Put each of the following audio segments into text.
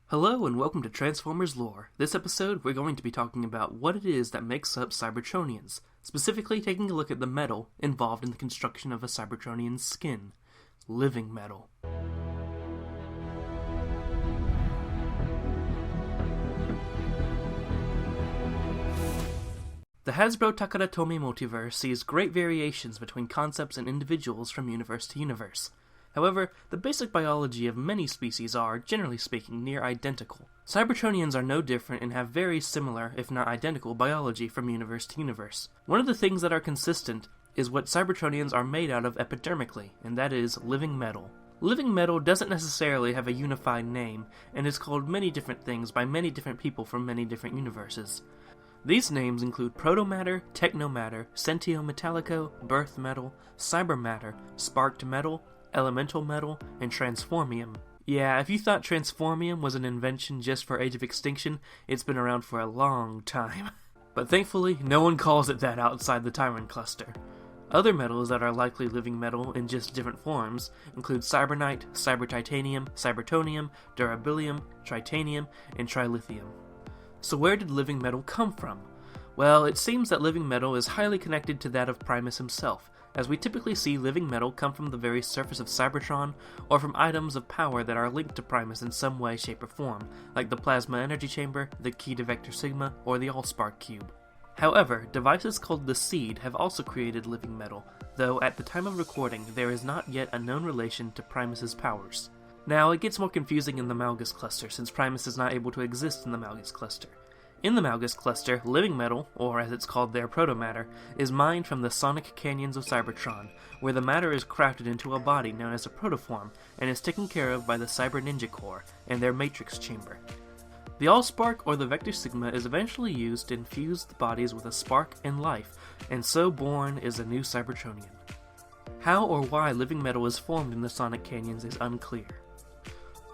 Hello and welcome to Transformers Lore. This episode, we're going to be talking about what it is that makes up Cybertronians, specifically taking a look at the metal involved in the construction of a Cybertronian's skin. Living metal. The Hasbro Takaratomi multiverse sees great variations between concepts and individuals from universe to universe. However, the basic biology of many species are, generally speaking, near identical. Cybertronians are no different and have very similar, if not identical, biology from universe to universe. One of the things that are consistent is what Cybertronians are made out of epidermically, and that is living metal. Living metal doesn't necessarily have a unified name, and is called many different things by many different people from many different universes. These names include protomatter, technomatter, sentio-metallico, birth metal, cybermatter, sparked metal, elemental metal, and transformium. Yeah, if you thought transformium was an invention just for Age of Extinction, it's been around for a long time. But thankfully, no one calls it that outside the Tyrant cluster. Other metals that are likely living metal in just different forms include cybernite, cybertitanium, cybertonium, durabilium, tritanium, and trilithium. So where did living metal come from? Well, it seems that living metal is highly connected to that of Primus himself, as we typically see living metal come from the very surface of Cybertron, or from items of power that are linked to Primus in some way, shape, or form, like the Plasma Energy Chamber, the Key to Vector Sigma, or the Allspark Cube. However, devices called the Seed have also created living metal, though at the time of recording there is not yet a known relation to Primus's powers. Now, it gets more confusing in the Malgus cluster, since Primus is not able to exist in the Malgus cluster. In the Malgus cluster, living metal, or as it's called there, protomatter, is mined from the sonic canyons of Cybertron, where the matter is crafted into a body known as a protoform, and is taken care of by the Cyber Ninja Core and their Matrix Chamber. The Allspark or the Vector Sigma is eventually used to infuse the bodies with a spark and life, and so born is a new Cybertronian. How or why living metal is formed in the sonic canyons is unclear.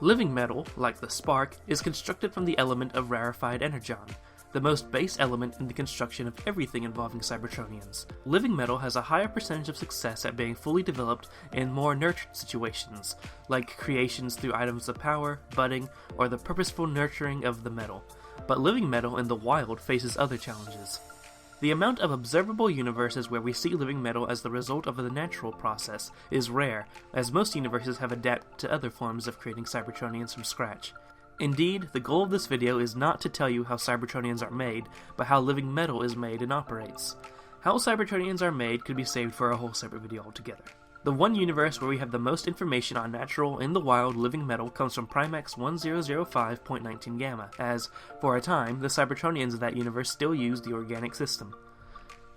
Living metal, like the spark, is constructed from the element of rarefied energon, the most base element in the construction of everything involving Cybertronians. Living metal has a higher percentage of success at being fully developed in more nurtured situations, like creations through items of power, budding, or the purposeful nurturing of the metal, but living metal in the wild faces other challenges. The amount of observable universes where we see living metal as the result of the natural process is rare, as most universes have adapted to other forms of creating Cybertronians from scratch. Indeed, the goal of this video is not to tell you how Cybertronians are made, but how living metal is made and operates. How Cybertronians are made could be saved for a whole separate video altogether. The one universe where we have the most information on natural, in the wild, living metal comes from Primax 1005.19 Gamma, as, for a time, the Cybertronians of that universe still used the organic system.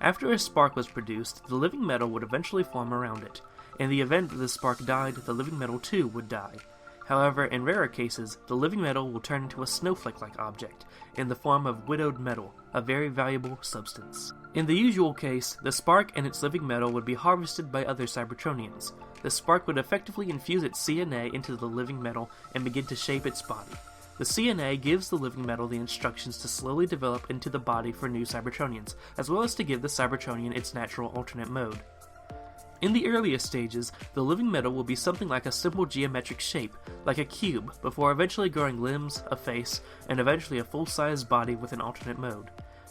After a spark was produced, the living metal would eventually form around it. In the event that the spark died, the living metal too would die. However, in rarer cases, the living metal will turn into a snowflake-like object, in the form of widowed metal, a very valuable substance. In the usual case, the spark and its living metal would be harvested by other Cybertronians. The spark would effectively infuse its CNA into the living metal and begin to shape its body. The CNA gives the living metal the instructions to slowly develop into the body for new Cybertronians, as well as to give the Cybertronian its natural alternate mode. In the earliest stages, the living metal will be something like a simple geometric shape, like a cube, before eventually growing limbs, a face, and eventually a full-sized body with an alternate mode.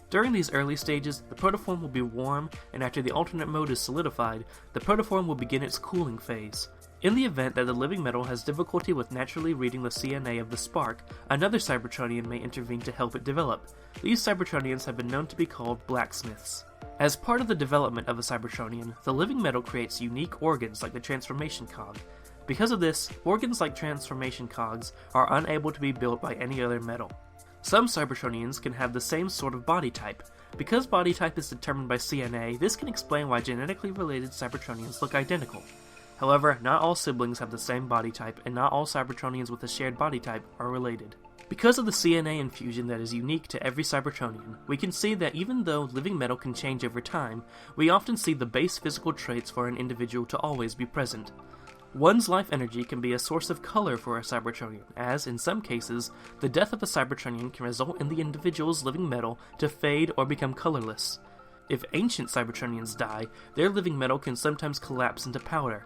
During these early stages, the protoform will be warm, and after the alternate mode is solidified, the protoform will begin its cooling phase. In the event that the living metal has difficulty with naturally reading the CNA of the spark, another Cybertronian may intervene to help it develop. These Cybertronians have been known to be called blacksmiths. As part of the development of a Cybertronian, the living metal creates unique organs like the transformation cog. Because of this, organs like transformation cogs are unable to be built by any other metal. Some Cybertronians can have the same sort of body type. Because body type is determined by CNA, this can explain why genetically related Cybertronians look identical. However, not all siblings have the same body type, and not all Cybertronians with a shared body type are related. Because of the CNA infusion that is unique to every Cybertronian, we can see that even though living metal can change over time, we often see the base physical traits for an individual to always be present. One's life energy can be a source of color for a Cybertronian, as, in some cases, the death of a Cybertronian can result in the individual's living metal to fade or become colorless. If ancient Cybertronians die, their living metal can sometimes collapse into powder.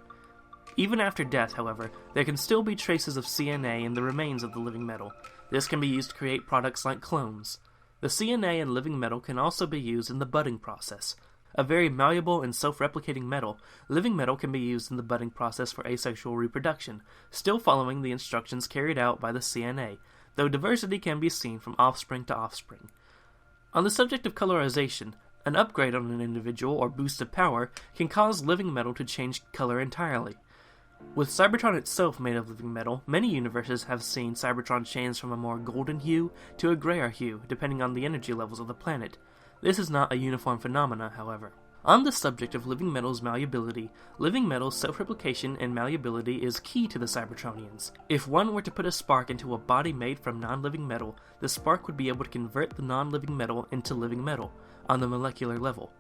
Even after death, however, there can still be traces of CNA in the remains of the living metal. This can be used to create products like clones. The CNA in living metal can also be used in the budding process. A very malleable and self-replicating metal, living metal can be used in the budding process for asexual reproduction, still following the instructions carried out by the CNA, though diversity can be seen from offspring to offspring. On the subject of colorization, an upgrade on an individual or boost of power can cause living metal to change color entirely. With Cybertron itself made of living metal, many universes have seen Cybertron change from a more golden hue to a grayer hue, depending on the energy levels of the planet. This is not a uniform phenomena, however. On the subject of living metal's malleability, living metal's self-replication and malleability is key to the Cybertronians. If one were to put a spark into a body made from non-living metal, the spark would be able to convert the non-living metal into living metal, on the molecular level.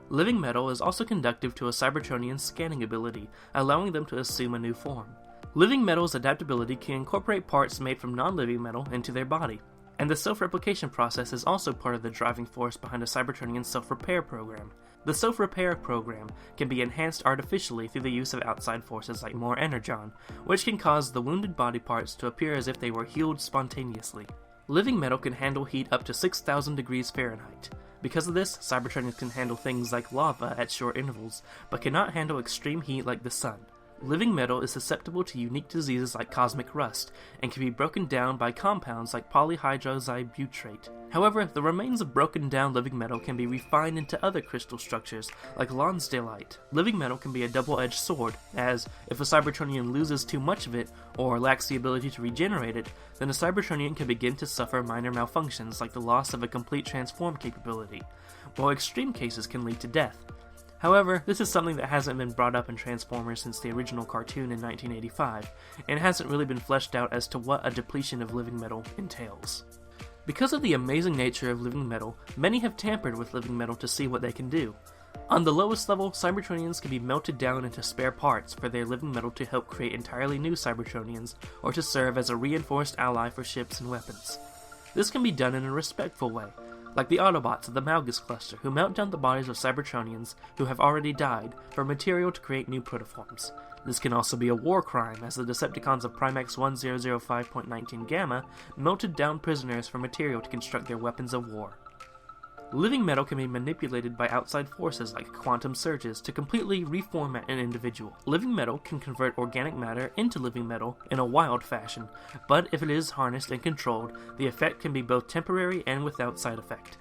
Living metal is also conductive to a Cybertronian's scanning ability, allowing them to assume a new form. Living metal's adaptability can incorporate parts made from non-living metal into their body, and the self-replication process is also part of the driving force behind a Cybertronian self-repair program. The self-repair program can be enhanced artificially through the use of outside forces like more energon, which can cause the wounded body parts to appear as if they were healed spontaneously. Living metal can handle heat up to 6,000 degrees Fahrenheit. Because of this, Cybertronians can handle things like lava at short intervals, but cannot handle extreme heat like the sun. Living metal is susceptible to unique diseases like cosmic rust, and can be broken down by compounds like polyhydroxybutyrate. However, the remains of broken down living metal can be refined into other crystal structures, like Lonsdaleite. Living metal can be a double-edged sword, as if a Cybertronian loses too much of it, or lacks the ability to regenerate it, then a Cybertronian can begin to suffer minor malfunctions like the loss of a complete transform capability, while extreme cases can lead to death. However, this is something that hasn't been brought up in Transformers since the original cartoon in 1985, and hasn't really been fleshed out as to what a depletion of living metal entails. Because of the amazing nature of living metal, many have tampered with living metal to see what they can do. On the lowest level, Cybertronians can be melted down into spare parts for their living metal to help create entirely new Cybertronians, or to serve as a reinforced ally for ships and weapons. This can be done in a respectful way, like the Autobots of the Malgus cluster, who melt down the bodies of Cybertronians who have already died for material to create new protoforms. This can also be a war crime, as the Decepticons of Primax 1005.19 Gamma melted down prisoners for material to construct their weapons of war. Living metal can be manipulated by outside forces like quantum surges to completely reformat an individual. Living metal can convert organic matter into living metal in a wild fashion, but if it is harnessed and controlled, the effect can be both temporary and without side effect.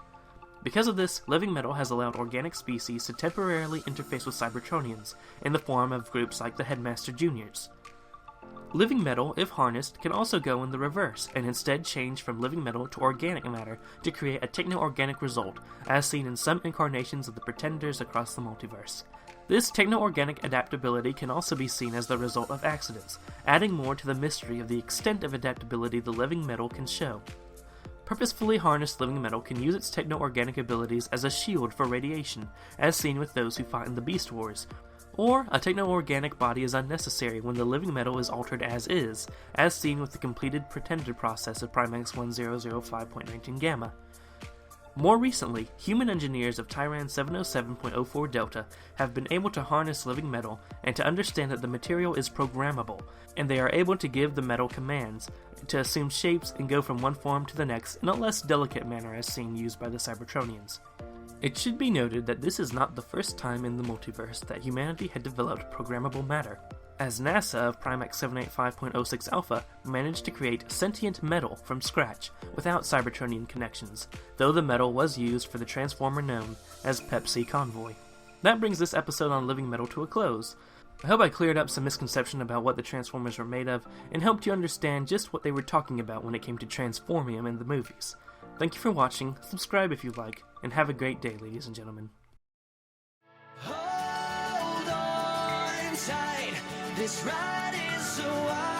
Because of this, living metal has allowed organic species to temporarily interface with Cybertronians, in the form of groups like the Headmaster Juniors. Living metal, if harnessed, can also go in the reverse, and instead change from living metal to organic matter to create a techno-organic result, as seen in some incarnations of the Pretenders across the multiverse. This techno-organic adaptability can also be seen as the result of accidents, adding more to the mystery of the extent of adaptability the living metal can show. Purposefully harnessed living metal can use its techno-organic abilities as a shield for radiation, as seen with those who fought in the Beast Wars. Or, a techno-organic body is unnecessary when the living metal is altered as seen with the completed Pretender process of Primax 1005.19 Gamma. More recently, human engineers of Tyran 707.04 Delta have been able to harness living metal and to understand that the material is programmable, and they are able to give the metal commands to assume shapes and go from one form to the next in a less delicate manner as seen used by the Cybertronians. It should be noted that this is not the first time in the multiverse that humanity had developed programmable matter, as NASA of Primax 785.06 Alpha managed to create sentient metal from scratch without Cybertronian connections, though the metal was used for the transformer known as Pepsi Convoy. That brings this episode on living metal to a close. I hope I cleared up some misconception about what the Transformers were made of, and helped you understand just what they were talking about when it came to Transformium in the movies. Thank you for watching, subscribe if you like, and have a great day, ladies and gentlemen. Hold on tight, this ride is so wild.